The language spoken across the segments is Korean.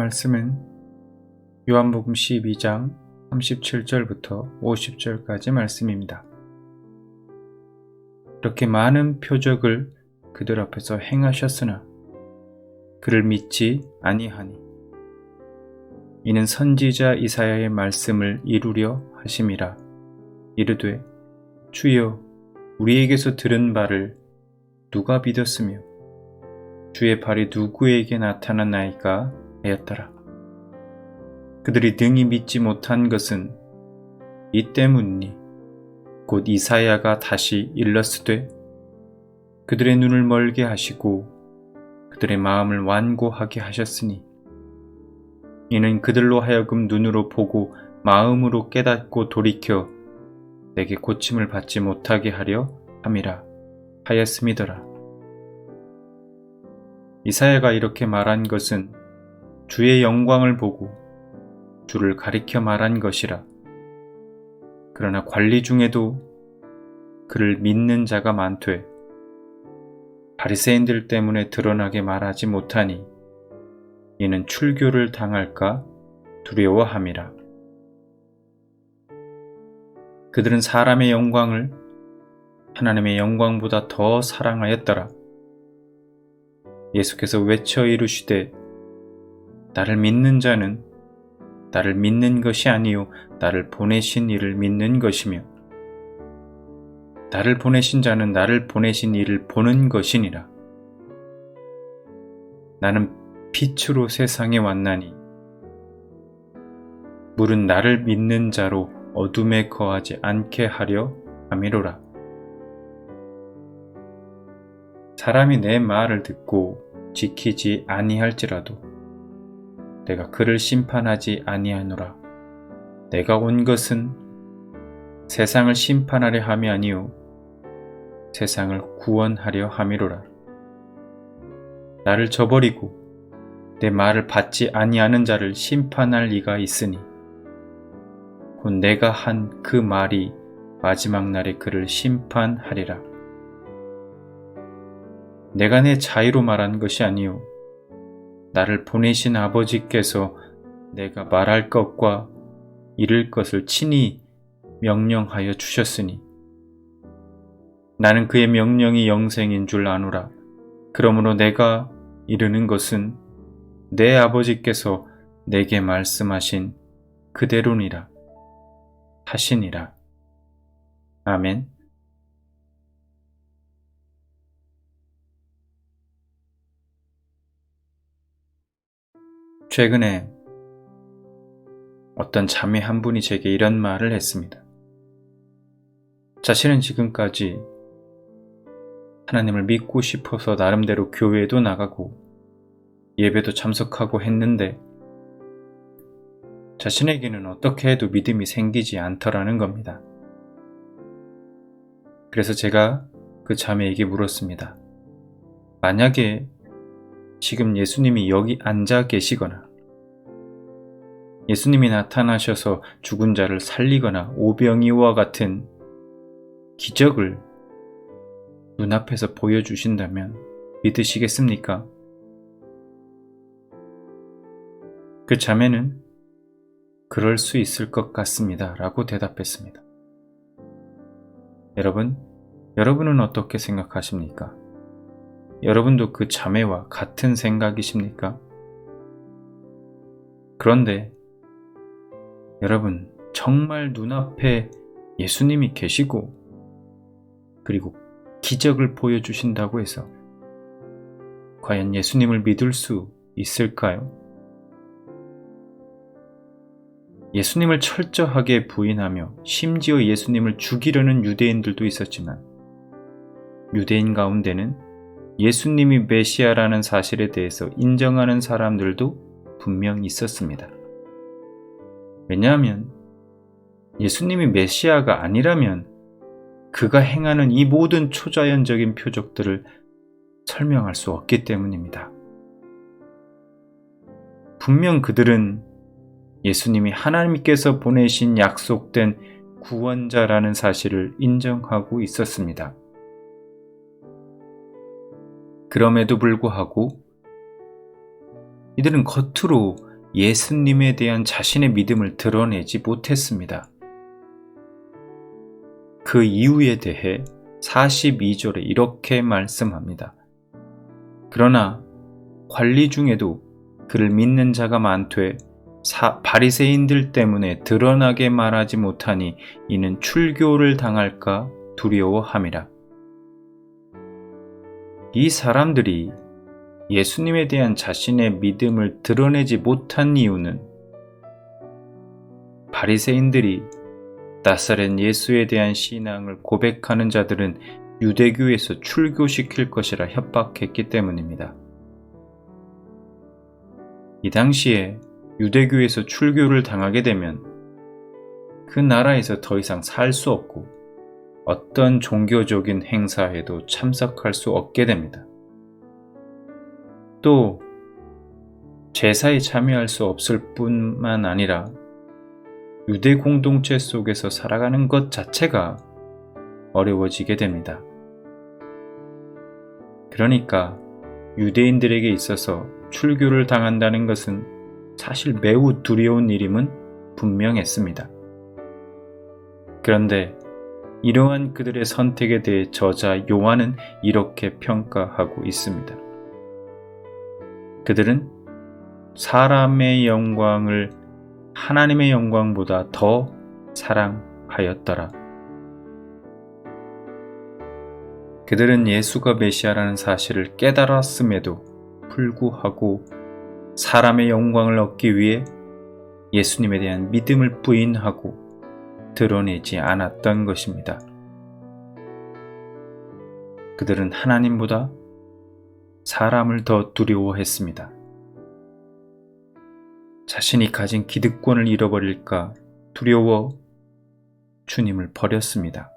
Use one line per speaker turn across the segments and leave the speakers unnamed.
말씀은 요한복음 12장 37절부터 50절까지 말씀입니다. 이렇게 많은 표적을 그들 앞에서 행하셨으나 그를 믿지 아니하니 이는 선지자 이사야의 말씀을 이루려 하심이라. 이르되 주여 우리에게서 들은 바를 누가 믿었으며 주의 발이 누구에게 나타났나이까 하였더라. 그들이 능히 믿지 못한 것은 이 때문이니 곧 이사야가 다시 일렀으되 그들의 눈을 멀게 하시고 그들의 마음을 완고하게 하셨으니 이는 그들로 하여금 눈으로 보고 마음으로 깨닫고 돌이켜 내게 고침을 받지 못하게 하려 함이라 하였음이더라. 이사야가 이렇게 말한 것은 주의 영광을 보고 주를 가리켜 말한 것이라. 그러나 관리 중에도 그를 믿는 자가 많되 바리새인들 때문에 드러나게 말하지 못하니 이는 출교를 당할까 두려워함이라. 그들은 사람의 영광을 하나님의 영광보다 더 사랑하였더라. 예수께서 외쳐 이르시되 나를 믿는 자는 나를 믿는 것이 아니요 나를 보내신 이를 믿는 것이며 나를 보내신 자는 나를 보내신 이를 보는 것이니라. 나는 빛으로 세상에 왔나니 물은 나를 믿는 자로 어둠에 거하지 않게 하려 함이로라. 사람이 내 말을 듣고 지키지 아니할지라도 내가 그를 심판하지 아니하노라. 내가 온 것은 세상을 심판하려 함이 아니요 세상을 구원하려 함이로라. 나를 저버리고 내 말을 받지 아니하는 자를 심판할 이가 있으니 곧 내가 한 그 말이 마지막 날에 그를 심판하리라. 내가 내 자의로 말한 것이 아니요 나를 보내신 아버지께서 내가 말할 것과 이를 것을 친히 명령하여 주셨으니 나는 그의 명령이 영생인 줄 아노라. 그러므로 내가 이르는 것은 내 아버지께서 내게 말씀하신 그대로니라 하시니라. 아멘. 최근에 어떤 자매 한 분이 제게 이런 말을 했습니다. 자신은 지금까지 하나님을 믿고 싶어서 나름대로 교회도 나가고 예배도 참석하고 했는데 자신에게는 어떻게 해도 믿음이 생기지 않더라는 겁니다. 그래서 제가 그 자매에게 물었습니다. 만약에 지금 예수님이 여기 앉아 계시거나 예수님이 나타나셔서 죽은 자를 살리거나 오병이어와 같은 기적을 눈앞에서 보여주신다면 믿으시겠습니까? 그 자매는 그럴 수 있을 것 같습니다 라고 대답했습니다. 여러분은 어떻게 생각하십니까? 여러분도 그 자매와 같은 생각이십니까? 그런데 여러분, 정말 눈앞에 예수님이 계시고 그리고 기적을 보여주신다고 해서 과연 예수님을 믿을 수 있을까요? 예수님을 철저하게 부인하며 심지어 예수님을 죽이려는 유대인들도 있었지만 유대인 가운데는 예수님이 메시아라는 사실에 대해서 인정하는 사람들도 분명 있었습니다. 왜냐하면 예수님이 메시아가 아니라면 그가 행하는 이 모든 초자연적인 표적들을 설명할 수 없기 때문입니다. 분명 그들은 예수님이 하나님께서 보내신 약속된 구원자라는 사실을 인정하고 있었습니다. 그럼에도 불구하고 이들은 겉으로 예수님에 대한 자신의 믿음을 드러내지 못했습니다. 그 이유에 대해 42절에 이렇게 말씀합니다. 그러나 관리 중에도 그를 믿는 자가 많되 바리새인들 때문에 드러나게 말하지 못하니 이는 출교를 당할까 두려워함이라. 이 사람들이 예수님에 대한 자신의 믿음을 드러내지 못한 이유는 바리새인들이 나사렛 예수에 대한 신앙을 고백하는 자들은 유대교에서 출교시킬 것이라 협박했기 때문입니다. 이 당시에 유대교에서 출교를 당하게 되면 그 나라에서 더 이상 살 수 없고 어떤 종교적인 행사에도 참석할 수 없게 됩니다. 또 제사에 참여할 수 없을 뿐만 아니라 유대 공동체 속에서 살아가는 것 자체가 어려워지게 됩니다. 그러니까 유대인들에게 있어서 출교를 당한다는 것은 사실 매우 두려운 일임은 분명했습니다. 그런데 이러한 그들의 선택에 대해 저자 요한은 이렇게 평가하고 있습니다. 그들은 사람의 영광을 하나님의 영광보다 더 사랑하였더라. 그들은 예수가 메시아라는 사실을 깨달았음에도 불구하고 사람의 영광을 얻기 위해 예수님에 대한 믿음을 부인하고 드러내지 않았던 것입니다. 그들은 하나님보다 사람을 더 두려워했습니다. 자신이 가진 기득권을 잃어버릴까 두려워 주님을 버렸습니다.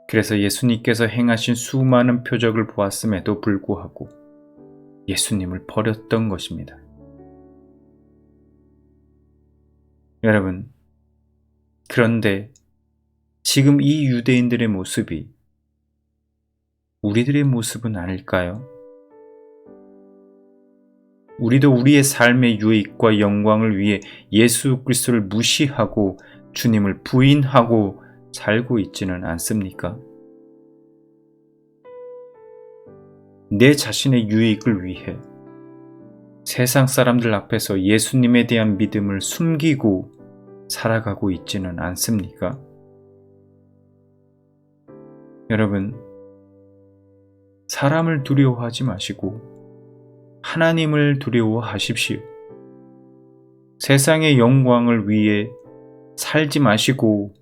그래서 예수님께서 행하신 수많은 표적을 보았음에도 불구하고 예수님을 버렸던 것입니다. 여러분, 그런데 지금 이 유대인들의 모습이 우리들의 모습은 아닐까요? 우리도 우리의 삶의 유익과 영광을 위해 예수 그리스도를 무시하고 주님을 부인하고 살고 있지는 않습니까? 내 자신의 유익을 위해 세상 사람들 앞에서 예수님에 대한 믿음을 숨기고 살아가고 있지는 않습니까? 여러분, 사람을 두려워하지 마시고 하나님을 두려워하십시오. 세상의 영광을 위해 살지 마시고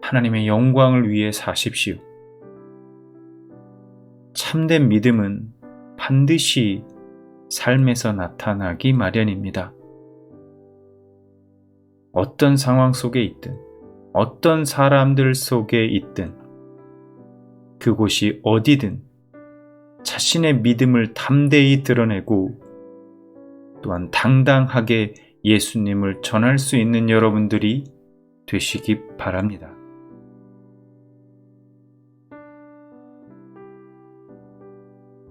하나님의 영광을 위해 사십시오. 참된 믿음은 반드시 삶에서 나타나기 마련입니다. 어떤 상황 속에 있든, 어떤 사람들 속에 있든, 그곳이 어디든 자신의 믿음을 담대히 드러내고 또한 당당하게 예수님을 전할 수 있는 여러분들이 되시기 바랍니다.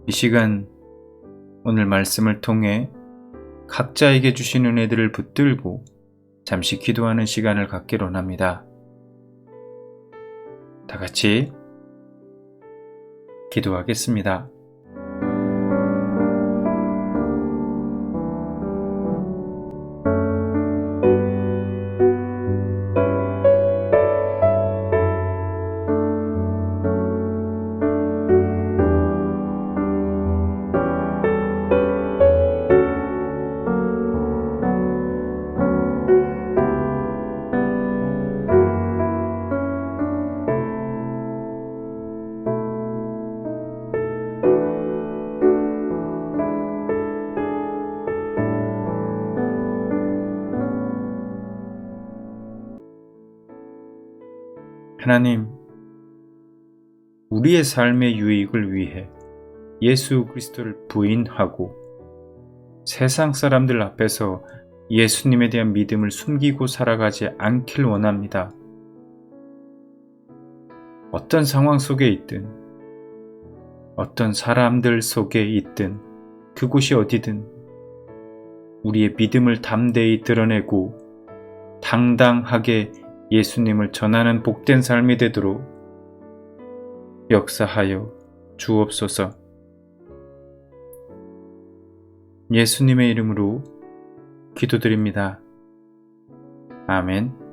이 시간 오늘 말씀을 통해 각자에게 주신 은혜들을 붙들고 잠시 기도하는 시간을 갖기로 합니다. 다 같이 기도하겠습니다. 하나님, 우리의 삶의 유익을 위해 예수 그리스도를 부인하고 세상 사람들 앞에서 예수님에 대한 믿음을 숨기고 살아가지 않길 원합니다. 어떤 상황 속에 있든, 어떤 사람들 속에 있든, 그곳이 어디든 우리의 믿음을 담대히 드러내고 당당하게 예수님을 전하는 복된 삶이 되도록 역사하여 주옵소서. 예수님의 이름으로 기도드립니다. 아멘.